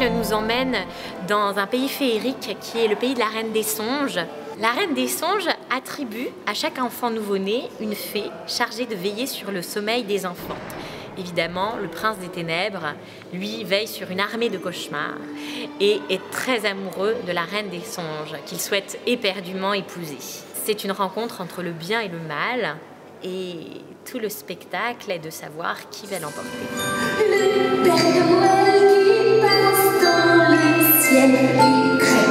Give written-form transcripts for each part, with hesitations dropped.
spectacle nous emmène dans un pays féerique qui est le pays de la Reine des Songes. La Reine des Songes attribue à chaque enfant nouveau-né une fée chargée de veiller sur le sommeil des enfants. Évidemment, le prince des ténèbres, lui, veille sur une armée de cauchemars et est très amoureux de la Reine des Songes, qu'il souhaite éperdument épouser. C'est une rencontre entre le bien et le mal, et tout le spectacle est de savoir qui va l'emporter. Le Père Noël qui passe dans les ciels, il crée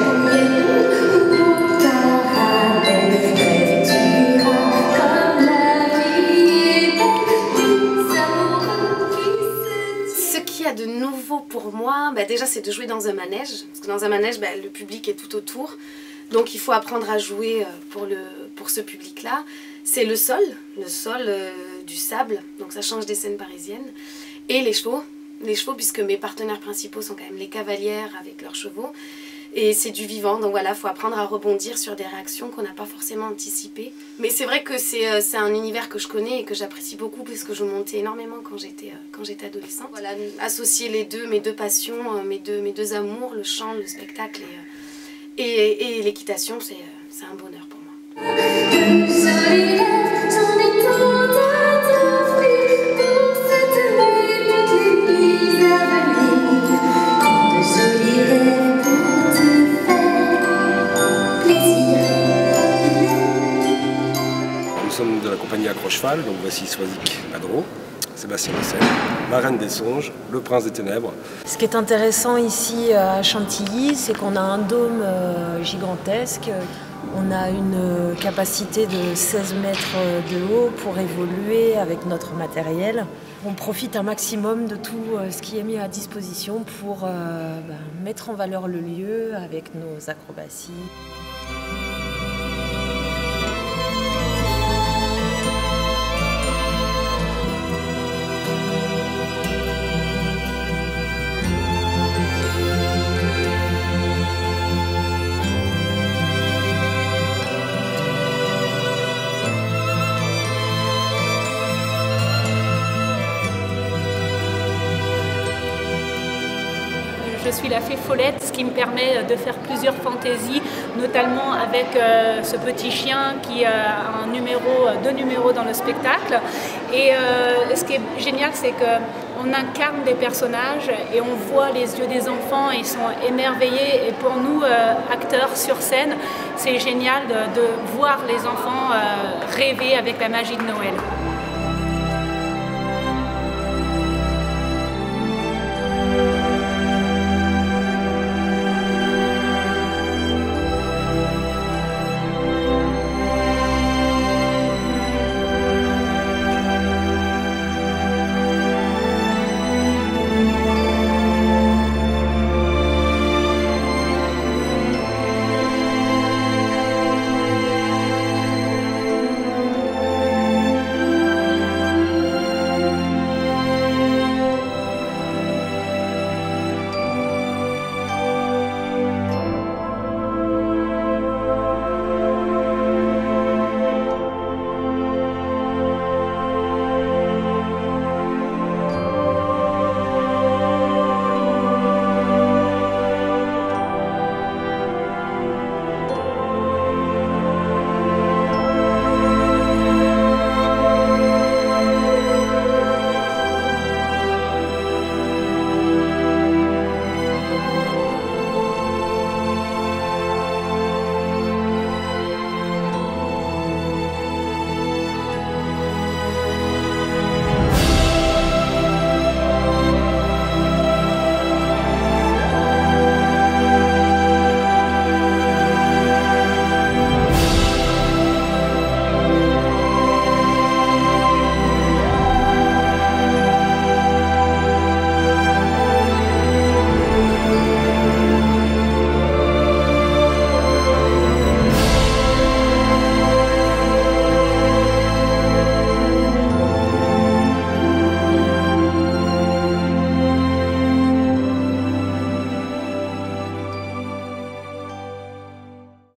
pour caramel frais, tu verras comme la vie est belle, des amoureux qui se... Ce qu'il y a de nouveau pour moi, déjà c'est de jouer dans un manège, parce que dans un manège le public est tout autour, donc il faut apprendre à jouer pour ce public-là. C'est le sol du sable, donc ça change des scènes parisiennes, et les chevaux puisque mes partenaires principaux sont quand même les cavalières avec leurs chevaux, et c'est du vivant, donc voilà, il faut apprendre à rebondir sur des réactions qu'on n'a pas forcément anticipées. Mais c'est vrai que c'est un univers que je connais et que j'apprécie beaucoup parce que je montais énormément quand j'étais adolescente. Voilà, associer mes deux passions, mes deux amours, le chant, le spectacle et l'équitation, c'est un bonheur pour moi. Nous sommes de la compagnie Accrocheval, donc voici Swazik Adro, Sébastien Lessel, la Reine des Songes, le Prince des Ténèbres. Ce qui est intéressant ici à Chantilly, c'est qu'on a un dôme gigantesque. On a une capacité de 16 mètres de haut pour évoluer avec notre matériel. On profite un maximum de tout ce qui est mis à disposition pour mettre en valeur le lieu avec nos acrobaties. Je suis la fée Follette, ce qui me permet de faire plusieurs fantaisies, notamment avec ce petit chien qui a deux numéros dans le spectacle. Et ce qui est génial, c'est qu'on incarne des personnages et on voit les yeux des enfants, ils sont émerveillés. Et pour nous, acteurs sur scène, c'est génial de voir les enfants rêver avec la magie de Noël.